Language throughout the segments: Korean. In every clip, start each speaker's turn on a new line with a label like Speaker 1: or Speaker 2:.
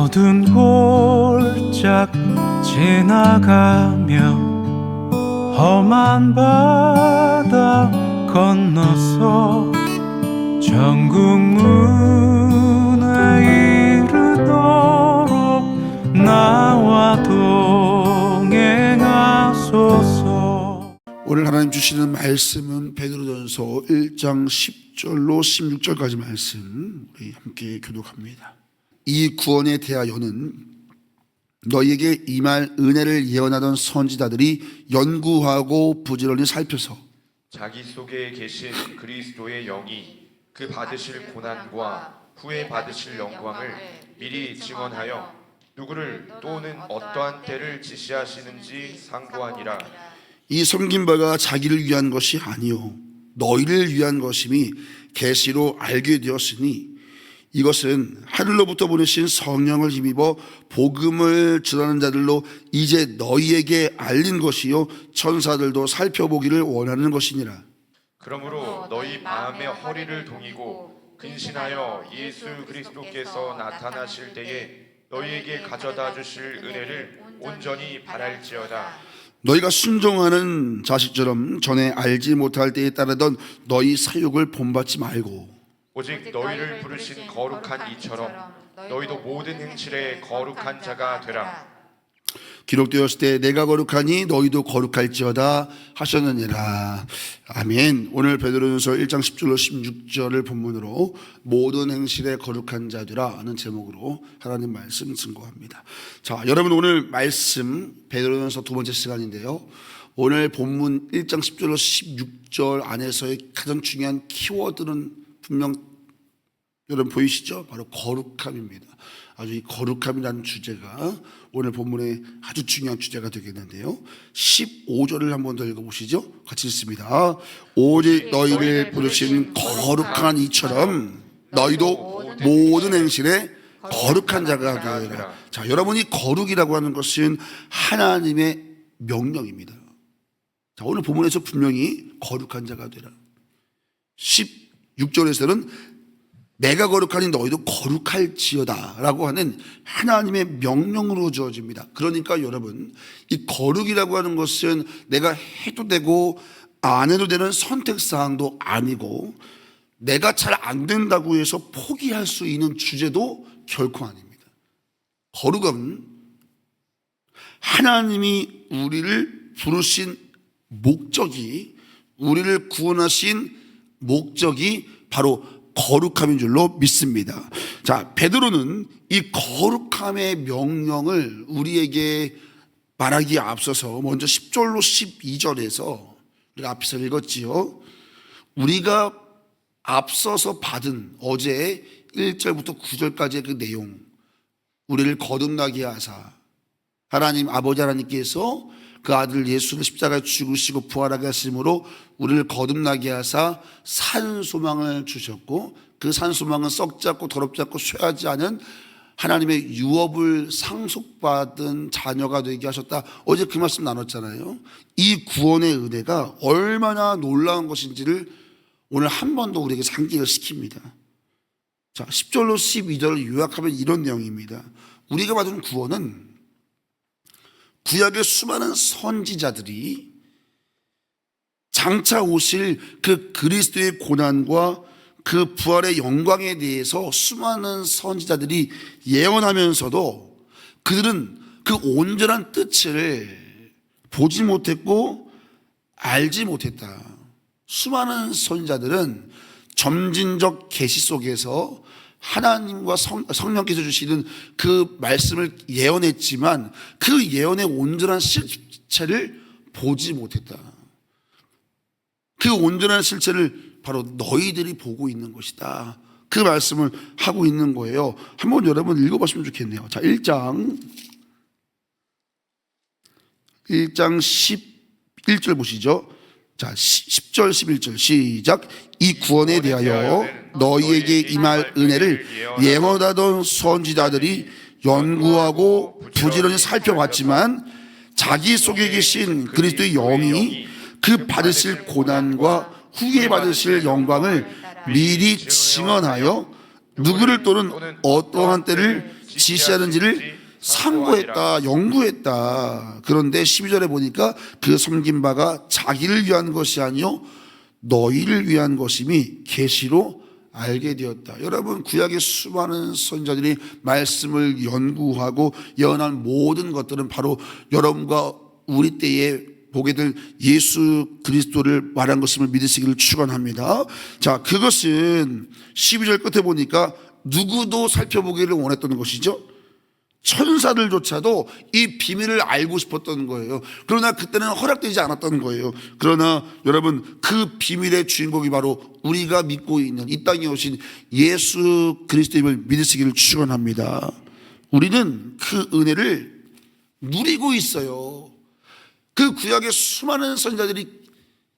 Speaker 1: 어두운 골짝 지나가며 험한 바다 건너서 천국 문에 이르도록 나와 동행하소서.
Speaker 2: 오늘 하나님 주시는 말씀은 베드로전서 1장 10절로 16절까지 말씀 우리 함께 교독합니다. 이 구원에 대하여는 너희에게 임할 은혜를 예언하던 선지자들이 연구하고 부지런히 살펴서
Speaker 3: 자기 속에 계신 그리스도의 영이 그 받으실 고난과 후에 받으실 영광을 미리 증언하여 누구를 또는 어떠한 때를 지시하시는지 상고하니라.
Speaker 2: 이 섬긴 바가 자기를 위한 것이 아니요 너희를 위한 것임이 계시로 알게 되었으니 이것은 하늘로부터 보내신 성령을 힘입어 복음을 전하는 자들로 이제 너희에게 알린 것이요 천사들도 살펴보기를 원하는 것이니라.
Speaker 3: 그러므로 너희 마음의 허리를 동이고 근신하여 예수 그리스도께서 나타나실 때에 너희에게 가져다 주실 은혜를 온전히 바랄지어다.
Speaker 2: 너희가 순종하는 자식처럼 전에 알지 못할 때에 따르던 너희 사육을 본받지 말고
Speaker 3: 오직 너희를 부르신 거룩한 이처럼 너희도 모든 행실에 거룩한 자가 되라.
Speaker 2: 기록되었을 때 내가 거룩하니 너희도 거룩할지어다 하셨느니라. 아멘. 오늘 베드로전서 1장 10절로 16절을 본문으로 모든 행실에 거룩한 자들아 하는 제목으로 하나님 말씀 증거합니다. 자, 여러분 오늘 말씀 베드로전서 두 번째 시간인데요. 오늘 본문 1장 10절로 16절 안에서의 가장 중요한 키워드는 분명 여러분 보이시죠? 바로 거룩함입니다. 아주 이 거룩함이라는 주제가 오늘 본문의 아주 중요한 주제가 되겠는데요. 15절을 한번 더 읽어보시죠. 같이 읽습니다. 오직 너희를 부르신 거룩한 이처럼 너희도 모든 행실에 거룩한 자가 되라. 자, 여러분이 거룩이라고 하는 것은 하나님의 명령입니다. 자, 오늘 본문에서 분명히 거룩한 자가 되라. 16절에서는 내가 거룩하니 너희도 거룩할지어다 라고 하는 하나님의 명령으로 주어집니다. 그러니까 여러분 이 거룩이라고 하는 것은 내가 해도 되고 안 해도 되는 선택사항도 아니고 내가 잘 안 된다고 해서 포기할 수 있는 주제도 결코 아닙니다. 거룩은 하나님이 우리를 부르신 목적이 우리를 구원하신 목적이 바로 거룩함인 줄로 믿습니다. 자, 베드로는 이 거룩함의 명령을 우리에게 말하기에 앞서서 먼저 10절로 12절에서 우리가 앞에서 읽었지요. 우리가 앞서서 받은 어제 1절부터 9절까지의 그 내용, 우리를 거듭나게 하사 하나님 아버지 하나님께서 그 아들 예수를 십자가에 죽으시고 부활하게 하심으로 우리를 거듭나게 하사 산 소망을 주셨고 그 산 소망은 썩지 않고 더럽지 않고 쇠하지 않은 하나님의 유업을 상속받은 자녀가 되게 하셨다. 어제 그 말씀 나눴잖아요. 이 구원의 은혜가 얼마나 놀라운 것인지를 오늘 한 번 더 우리에게 상기를 시킵니다. 자, 10절로 12절을 요약하면 이런 내용입니다. 우리가 받은 구원은 구약의 수많은 선지자들이 장차 오실 그 그리스도의 고난과 그 부활의 영광에 대해서 수많은 선지자들이 예언하면서도 그들은 그 온전한 뜻을 보지 못했고 알지 못했다. 수많은 선지자들은 점진적 계시 속에서 하나님과 성령께서 주시는 그 말씀을 예언했지만 그 예언의 온전한 실체를 보지 못했다. 그 온전한 실체를 바로 너희들이 보고 있는 것이다. 그 말씀을 하고 있는 거예요. 한번 여러분 읽어보시면 좋겠네요. 자, 1장 11절 보시죠. 자, 10절 11절 시작. 이 구원에 대하여 너희에게 임할 은혜를 예언하던 선지자들이 연구하고 부지런히 살펴봤지만 자기 속에 계신 그리스도의 영이 그 받으실 고난과 후에 받으실 영광을 미리 증언하여 누구를 또는 어떠한 때를 지시하는지를 상고했다, 연구했다. 그런데 12절에 보니까 그 섬긴 바가 자기를 위한 것이 아니요 너희를 위한 것임이 계시로 알게 되었다. 여러분, 구약의 수많은 선지자들이 말씀을 연구하고 예언한 모든 것들은 바로 여러분과 우리 때에 보게 될 예수 그리스도를 말한 것임을 믿으시기를 축원합니다. 자, 그것은 12절 끝에 보니까 누구도 살펴보기를 원했던 것이죠. 천사들조차도 이 비밀을 알고 싶었던 거예요. 그러나 그때는 허락되지 않았던 거예요. 그러나 여러분, 그 비밀의 주인공이 바로 우리가 믿고 있는 이 땅에 오신 예수 그리스도임을 믿으시기를 축원합니다. 우리는 그 은혜를 누리고 있어요. 그 구약의 수많은 선지자들이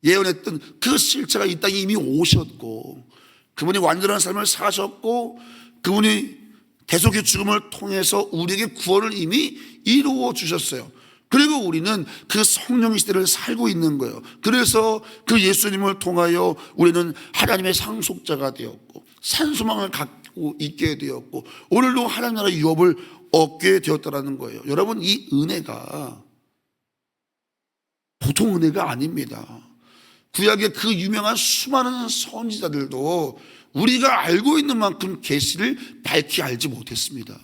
Speaker 2: 예언했던 그 실체가 이 땅에 이미 오셨고, 그분이 완전한 삶을 사셨고, 그분이 대속의 죽음을 통해서 우리에게 구원을 이미 이루어 주셨어요. 그리고 우리는 그 성령의 시대를 살고 있는 거예요. 그래서 그 예수님을 통하여 우리는 하나님의 상속자가 되었고 산소망을 갖고 있게 되었고 오늘도 하나님 나라의 유업을 얻게 되었다는 거예요. 여러분, 이 은혜가 보통 은혜가 아닙니다. 구약의 그 유명한 수많은 선지자들도 우리가 알고 있는 만큼 계시를 밝히 알지 못했습니다.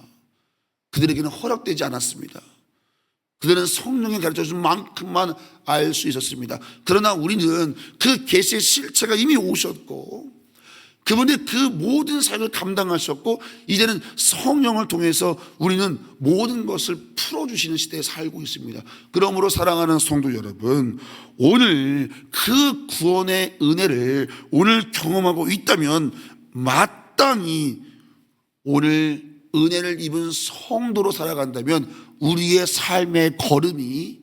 Speaker 2: 그들에게는 허락되지 않았습니다. 그들은 성령이 가르쳐준 만큼만 알 수 있었습니다. 그러나 우리는 그 계시의 실체가 이미 오셨고 그분이 그 모든 삶을 감당하셨고 이제는 성령을 통해서 우리는 모든 것을 풀어주시는 시대에 살고 있습니다. 그러므로 사랑하는 성도 여러분, 오늘 그 구원의 은혜를 오늘 경험하고 있다면 마땅히 오늘 은혜를 입은 성도로 살아간다면 우리의 삶의 걸음이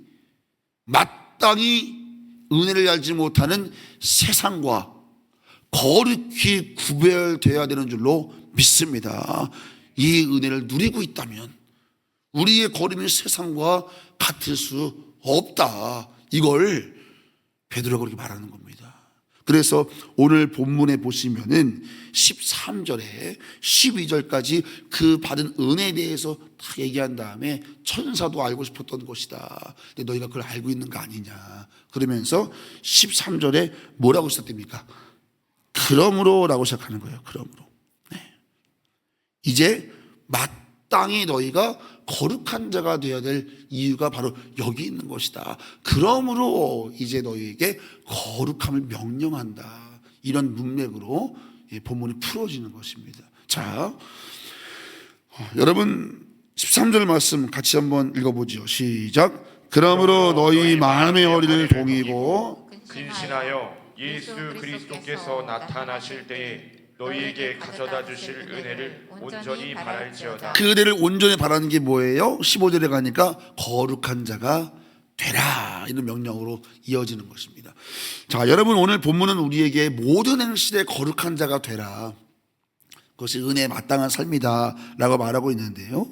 Speaker 2: 마땅히 은혜를 알지 못하는 세상과 거룩히 구별되어야 되는 줄로 믿습니다. 이 은혜를 누리고 있다면 우리의 걸음이 세상과 같을 수 없다. 이걸 베드로가 그렇게 말하는 겁니다. 그래서 오늘 본문에 보시면은 13절에 12절까지 그 받은 은혜에 대해서 다 얘기한 다음에 천사도 알고 싶었던 것이다. 근데 너희가 그걸 알고 있는 거 아니냐. 그러면서 13절에 뭐라고 시작됩니까? 그러므로 라고 시작하는 거예요. 그러므로. 네. 이제 마땅히 너희가 거룩한 자가 되어야 될 이유가 바로 여기 있는 것이다. 그러므로 이제 너희에게 거룩함을 명령한다. 이런 문맥으로 본문이 풀어지는 것입니다. 자, 여러분 13절 말씀 같이 한번 읽어보죠. 시작. 그러므로 너희 마음의 어리를 동이고
Speaker 3: 근신하여 예수 그리스도께서 나타나실 때에 너희에게 가져다 주실 은혜를 온전히 바랄지어다.
Speaker 2: 그 은혜를 온전히 바라는 게 뭐예요? 15절에 가니까 거룩한 자가 되라. 이런 명령으로 이어지는 것입니다. 자, 여러분, 오늘 본문은 우리에게 모든 행실에 거룩한 자가 되라. 그것이 은혜에 마땅한 삶이다 라고 말하고 있는데요,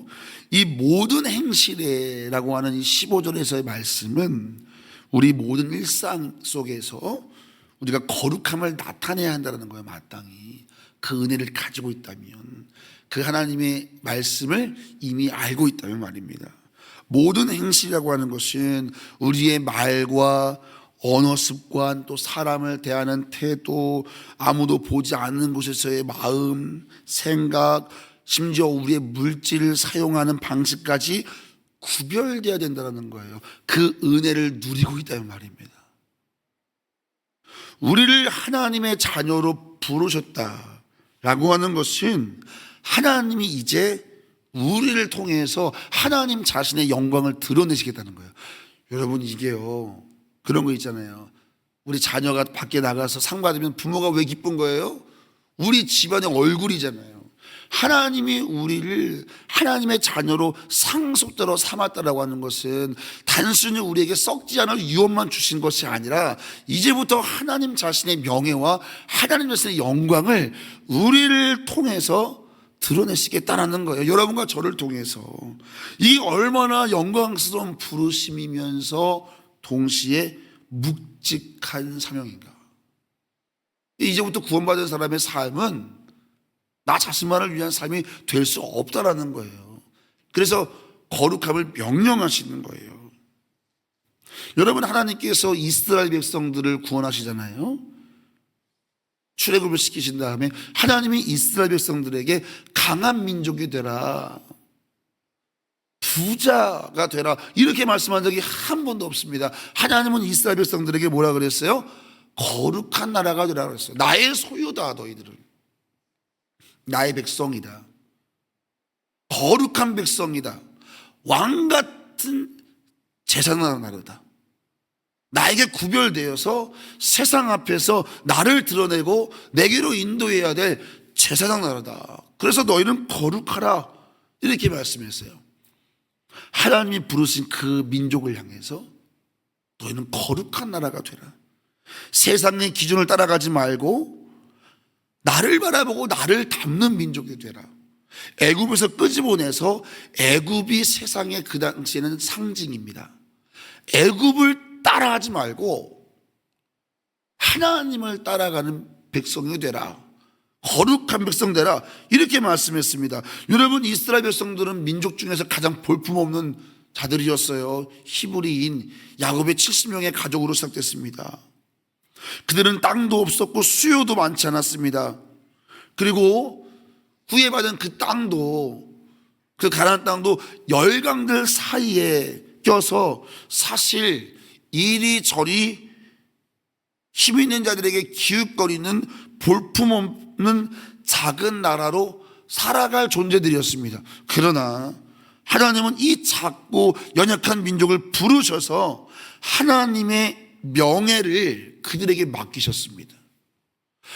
Speaker 2: 이 모든 행실에라고 하는 이 15절에서의 말씀은 우리 모든 일상 속에서 우리가 거룩함을 나타내야 한다는 거예요. 마땅히 그 은혜를 가지고 있다면, 그 하나님의 말씀을 이미 알고 있다면 말입니다. 모든 행실이라고 하는 것은 우리의 말과 언어 습관, 또 사람을 대하는 태도, 아무도 보지 않는 곳에서의 마음, 생각, 심지어 우리의 물질을 사용하는 방식까지 구별되어야 된다는 거예요. 그 은혜를 누리고 있다는 말입니다. 우리를 하나님의 자녀로 부르셨다라고 하는 것은 하나님이 이제 우리를 통해서 하나님 자신의 영광을 드러내시겠다는 거예요. 여러분, 이게요, 그런 거 있잖아요. 우리 자녀가 밖에 나가서 상 받으면 부모가 왜 기쁜 거예요? 우리 집안의 얼굴이잖아요. 하나님이 우리를 하나님의 자녀로 상속자로 삼았다라고 하는 것은 단순히 우리에게 썩지 않을 유업만 주신 것이 아니라 이제부터 하나님 자신의 명예와 하나님 자신의 영광을 우리를 통해서 드러내시겠다는 거예요. 여러분과 저를 통해서. 이게 얼마나 영광스러운 부르심이면서 동시에 묵직한 사명인가. 이제부터 구원받은 사람의 삶은 나 자신만을 위한 삶이 될 수 없다라는 거예요. 그래서 거룩함을 명령하시는 거예요. 여러분, 하나님께서 이스라엘 백성들을 구원하시잖아요. 출애굽을 시키신 다음에 하나님이 이스라엘 백성들에게 강한 민족이 되라, 부자가 되라, 이렇게 말씀한 적이 한 번도 없습니다. 하나님은 이스라엘 백성들에게 뭐라 그랬어요? 거룩한 나라가 되라 그랬어요. 나의 소유다, 너희들은 나의 백성이다, 거룩한 백성이다, 왕 같은 제사장 나라다, 나에게 구별되어서 세상 앞에서 나를 드러내고 내게로 인도해야 될 제사장 나라다. 그래서 너희는 거룩하라, 이렇게 말씀했어요. 하나님이 부르신 그 민족을 향해서 너희는 거룩한 나라가 되라. 세상의 기준을 따라가지 말고 나를 바라보고 나를 닮는 민족이 되라. 애굽에서 끄집어내서, 애굽이 세상의 그 당시에는 상징입니다. 애굽을 따라하지 말고 하나님을 따라가는 백성이 되라, 거룩한 백성 되라, 이렇게 말씀했습니다. 여러분, 이스라엘 백성들은 민족 중에서 가장 볼품없는 자들이었어요. 히브리인 야곱의 70명의 가족으로 시작됐습니다. 그들은 땅도 없었고 수요도 많지 않았습니다. 그리고 구애받은 그 땅도, 그 가나안 땅도 열강들 사이에 껴서 사실 이리저리 힘 있는 자들에게 기웃거리는 볼품없는 작은 나라로 살아갈 존재들이었습니다. 그러나 하나님은 이 작고 연약한 민족을 부르셔서 하나님의 명예를 그들에게 맡기셨습니다.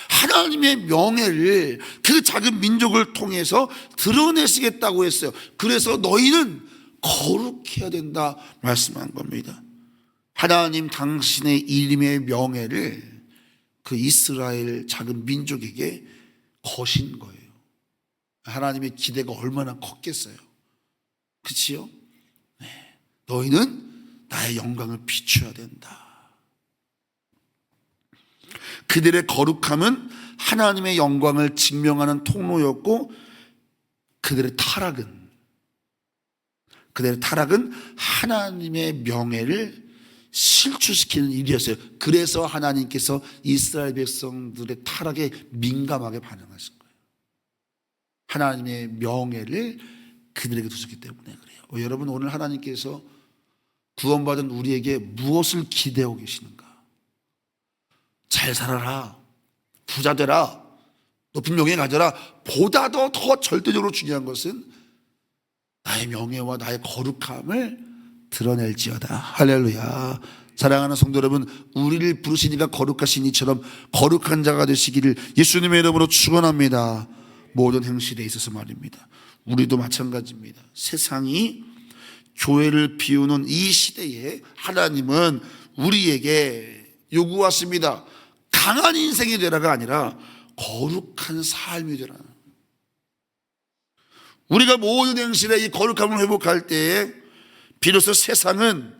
Speaker 2: 하나님의 명예를 그 작은 민족을 통해서 드러내시겠다고 했어요. 그래서 너희는 거룩해야 된다 말씀한 겁니다. 하나님 당신의 이름의 명예를 그 이스라엘 작은 민족에게 거신 거예요. 하나님의 기대가 얼마나 컸겠어요. 그치요? 네. 너희는 나의 영광을 비춰야 된다. 그들의 거룩함은 하나님의 영광을 증명하는 통로였고, 그들의 타락은 하나님의 명예를 실추시키는 일이었어요. 그래서 하나님께서 이스라엘 백성들의 타락에 민감하게 반응하신 거예요. 하나님의 명예를 그들에게 두셨기 때문에 그래요. 여러분, 오늘 하나님께서 구원받은 우리에게 무엇을 기대하고 계시는가? 잘 살아라, 부자 되라, 높은 명예 가져라, 보다도 더 절대적으로 중요한 것은 나의 명예와 나의 거룩함을 드러낼지어다. 할렐루야. 사랑하는 성도 여러분, 우리를 부르시니까 거룩하신 이처럼 거룩한 자가 되시기를 예수님의 이름으로 축원합니다. 모든 행실에 있어서 말입니다. 우리도 마찬가지입니다. 세상이 교회를 비우는 이 시대에 하나님은 우리에게 요구하십니다. 강한 인생이 되라가 아니라 거룩한 삶이 되라. 우리가 모든 행실에 이 거룩함을 회복할 때에 비로소 세상은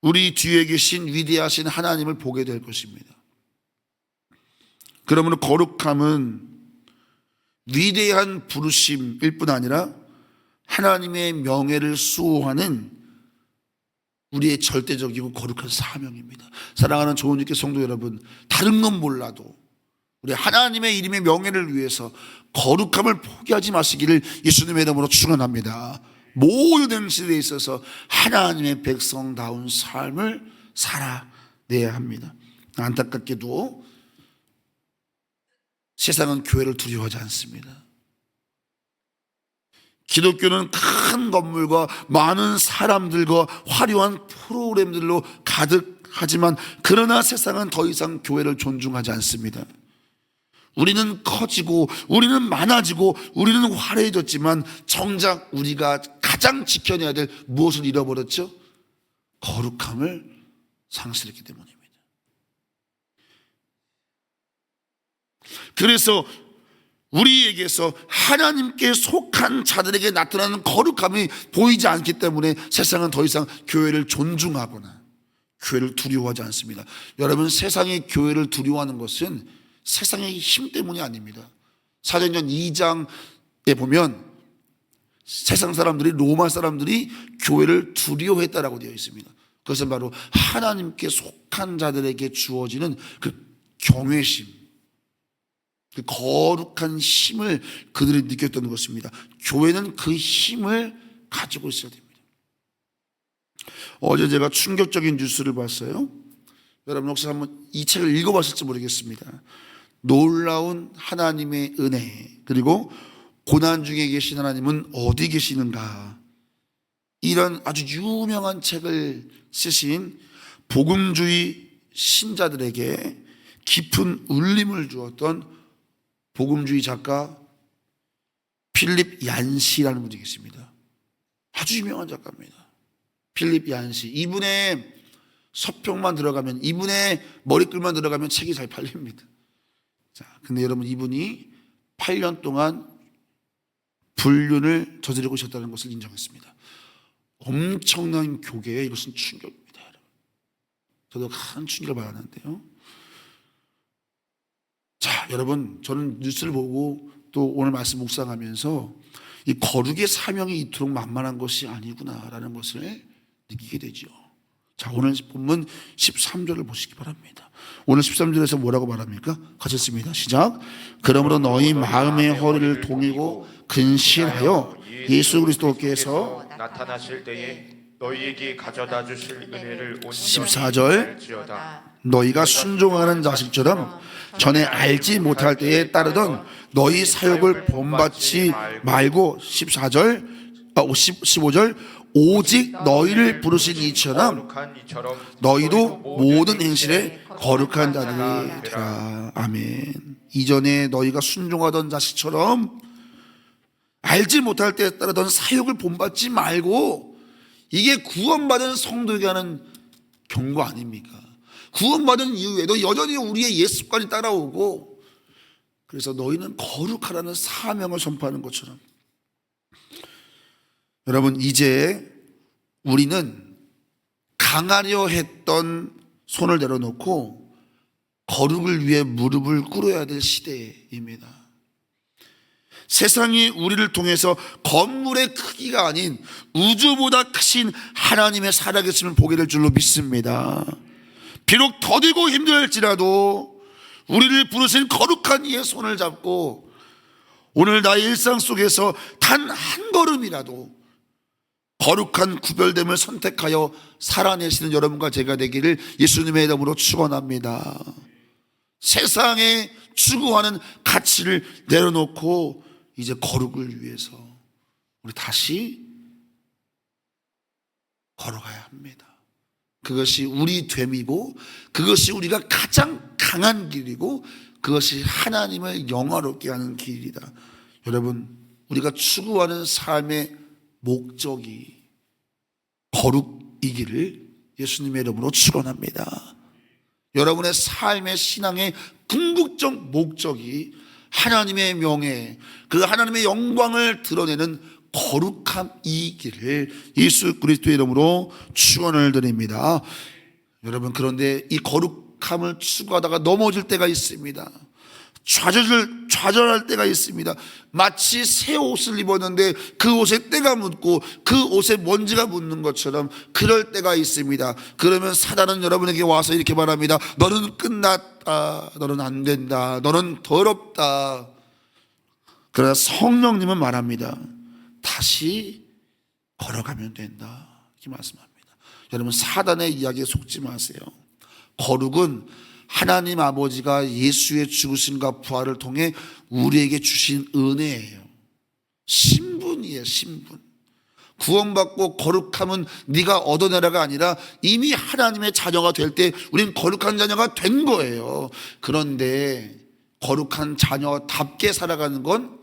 Speaker 2: 우리 뒤에 계신 위대하신 하나님을 보게 될 것입니다. 그러므로 거룩함은 위대한 부르심일 뿐 아니라 하나님의 명예를 수호하는 우리의 절대적이고 거룩한 사명입니다. 사랑하는 좋은 주께 성도 여러분, 다른 건 몰라도 우리 하나님의 이름의 명예를 위해서 거룩함을 포기하지 마시기를 예수님의 이름으로 축원합니다. 모든 행실에 있어서 하나님의 백성다운 삶을 살아내야 합니다. 안타깝게도 세상은 교회를 두려워하지 않습니다. 기독교는 큰 건물과 많은 사람들과 화려한 프로그램들로 가득하지만, 그러나 세상은 더 이상 교회를 존중하지 않습니다. 우리는 커지고 우리는 많아지고 우리는 화려해졌지만 정작 우리가 가장 지켜내야 될 무엇을 잃어버렸죠? 거룩함을 상실했기 때문입니다. 그래서 우리에게서 하나님께 속한 자들에게 나타나는 거룩함이 보이지 않기 때문에 세상은 더 이상 교회를 존중하거나 교회를 두려워하지 않습니다. 여러분, 세상이 교회를 두려워하는 것은 세상의 힘 때문이 아닙니다. 사도행전 2장에 보면 세상 사람들이, 로마 사람들이 교회를 두려워했다라고 되어 있습니다. 그것은 바로 하나님께 속한 자들에게 주어지는 그 경외심, 그 거룩한 힘을 그들이 느꼈던 것입니다. 교회는 그 힘을 가지고 있어야 됩니다. 어제 제가 충격적인 뉴스를 봤어요. 여러분 혹시 한번 이 책을 읽어봤을지 모르겠습니다. 놀라운 하나님의 은혜, 그리고 고난 중에 계신 하나님은 어디 계시는가, 이런 아주 유명한 책을 쓰신 복음주의 신자들에게 깊은 울림을 주었던 복음주의 작가 필립 얀시라는 분이 계십니다. 아주 유명한 작가입니다. 필립 얀시. 이분의 서평만 들어가면, 이분의 머리글만 들어가면 책이 잘 팔립니다. 자, 근데 여러분, 이분이 8년 동안 불륜을 저지르고 있었다는 것을 인정했습니다. 엄청난 교계에 이것은 충격입니다, 여러분. 저도 큰 충격을 받았는데요. 자, 여러분, 저는 뉴스를 보고 또 오늘 말씀 묵상하면서 이 거룩의 사명이 이토록 만만한 것이 아니구나라는 것을 느끼게 되죠. 자, 오늘 본문 13절을 보시기 바랍니다. 오늘 13절에서 뭐라고 말합니까? 같이 읽습니다. 시작. 그러므로 너희 마음의 허리를 동이고 근실하여 예수 그리스도께서
Speaker 3: 나타나실 때에 너희에게 가져다 주실 은혜를 온전히
Speaker 2: 14절.
Speaker 3: 알지어다.
Speaker 2: 너희가 순종하는 자식처럼 전에 알지 못할 때에 따르던 너희 사욕을 본받지 말고 15절 오직 너희를 부르신 이처럼 너희도 모든 행실에 거룩한 자들이 되라. 아멘. 이전에 너희가 순종하던 자식처럼 알지 못할 때에 따르던 사욕을 본받지 말고, 이게 구원받은 성도에게 하는 경고 아닙니까? 구원받은 이후에도 여전히 우리의 옛 습관이 따라오고, 그래서 너희는 거룩하라는 사명을 선포하는 것처럼, 여러분, 이제 우리는 강하려 했던 손을 내려놓고 거룩을 위해 무릎을 꿇어야 될 시대입니다. 세상이 우리를 통해서 건물의 크기가 아닌 우주보다 크신 하나님의 살아계심을 보게 될 줄로 믿습니다. 비록 더디고 힘들지라도 우리를 부르신 거룩한 이의 손을 잡고 오늘 나의 일상 속에서 단 한 걸음이라도 거룩한 구별됨을 선택하여 살아내시는 여러분과 제가 되기를 예수님의 이름으로 축원합니다. 세상에 추구하는 가치를 내려놓고 이제 거룩을 위해서 우리 다시 걸어가야 합니다. 그것이 우리 됨이고, 그것이 우리가 가장 강한 길이고, 그것이 하나님을 영화롭게 하는 길이다. 여러분, 우리가 추구하는 삶의 목적이 거룩이기를 예수님의 이름으로 축원합니다. 여러분의 삶의 신앙의 궁극적 목적이 하나님의 명예, 그 하나님의 영광을 드러내는 거룩함이기를 예수 그리스도의 이름으로 축원을 드립니다. 여러분, 그런데 이 거룩함을 추구하다가 넘어질 때가 있습니다. 좌절할 때가 있습니다. 마치 새 옷을 입었는데 그 옷에 때가 묻고 그 옷에 먼지가 묻는 것처럼 그럴 때가 있습니다. 그러면 사단은 여러분에게 와서 이렇게 말합니다. 너는 끝났다. 너는 안 된다. 너는 더럽다. 그러나 성령님은 말합니다. 다시 걸어가면 된다. 이렇게 말씀합니다. 여러분, 사단의 이야기에 속지 마세요. 거룩은 하나님 아버지가 예수의 죽으심과 부활을 통해 우리에게 주신 은혜예요. 신분이에요, 신분. 구원받고 거룩함은 네가 얻어내라가 아니라 이미 하나님의 자녀가 될 때 우린 거룩한 자녀가 된 거예요. 그런데 거룩한 자녀답게 살아가는 건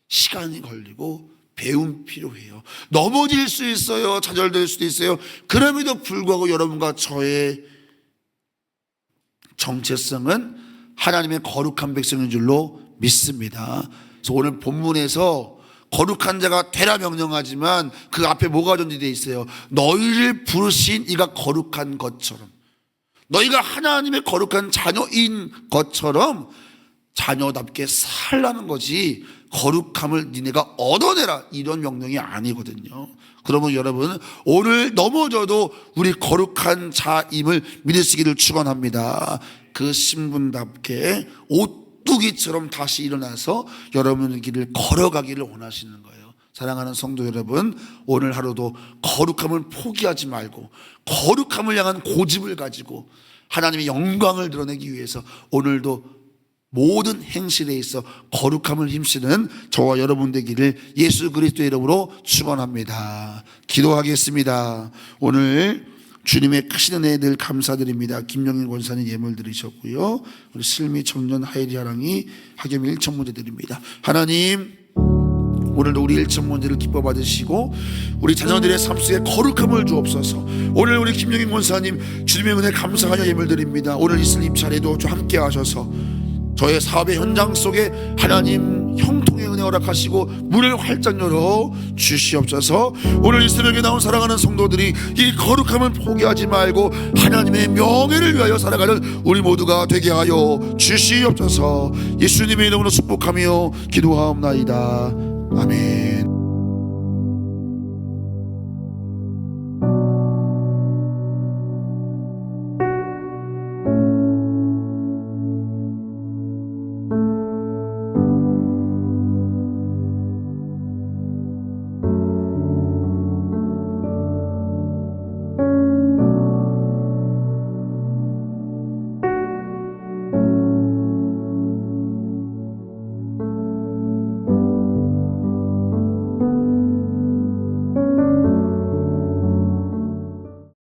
Speaker 2: 시간이 걸리고 배움 필요해요. 넘어질 수 있어요. 좌절될 수도 있어요. 그럼에도 불구하고 여러분과 저의 정체성은 하나님의 거룩한 백성인 줄로 믿습니다. 그래서 오늘 본문에서 거룩한 자가 되라 명령하지만 그 앞에 뭐가 전제되어 있어요? 너희를 부르신 이가 거룩한 것처럼, 너희가 하나님의 거룩한 자녀인 것처럼 자녀답게 살라는 거지, 거룩함을 니네가 얻어내라 이런 명령이 아니거든요. 그러면 여러분 오늘 넘어져도 우리 거룩한 자임을 믿으시기를 축원합니다. 그 신분답게 오뚜기처럼 다시 일어나서 여러분의 길을 걸어가기를 원하시는 거예요. 사랑하는 성도 여러분, 오늘 하루도 거룩함을 포기하지 말고 거룩함을 향한 고집을 가지고 하나님의 영광을 드러내기 위해서 오늘도 모든 행실에 있어 거룩함을 힘쓰는 저와 여러분 되기를 예수 그리스도의 이름으로 축원합니다. 기도하겠습니다. 오늘 주님의 크신 은혜에 늘 감사드립니다. 김영인 권사님 예물 드리셨고요, 우리 슬미 청년 하예리 하랑이 학염 1천 문제 드립니다. 하나님, 오늘도 우리 1천 문제를 기뻐 받으시고 우리 자녀들의 삶 속에 거룩함을 주옵소서. 오늘 우리 김영인 권사님 주님의 은혜 감사하여 예물 드립니다. 오늘 있을 입차례도 주 함께 하셔서 저의 사업의 현장 속에 하나님 형통의 은혜 허락하시고 문을 활짝 열어 주시옵소서. 오늘 이 새벽에 나온 사랑하는 성도들이 이 거룩함을 포기하지 말고 하나님의 명예를 위하여 살아가는 우리 모두가 되게 하여 주시옵소서. 예수님의 이름으로 축복하며 기도하옵나이다. 아멘.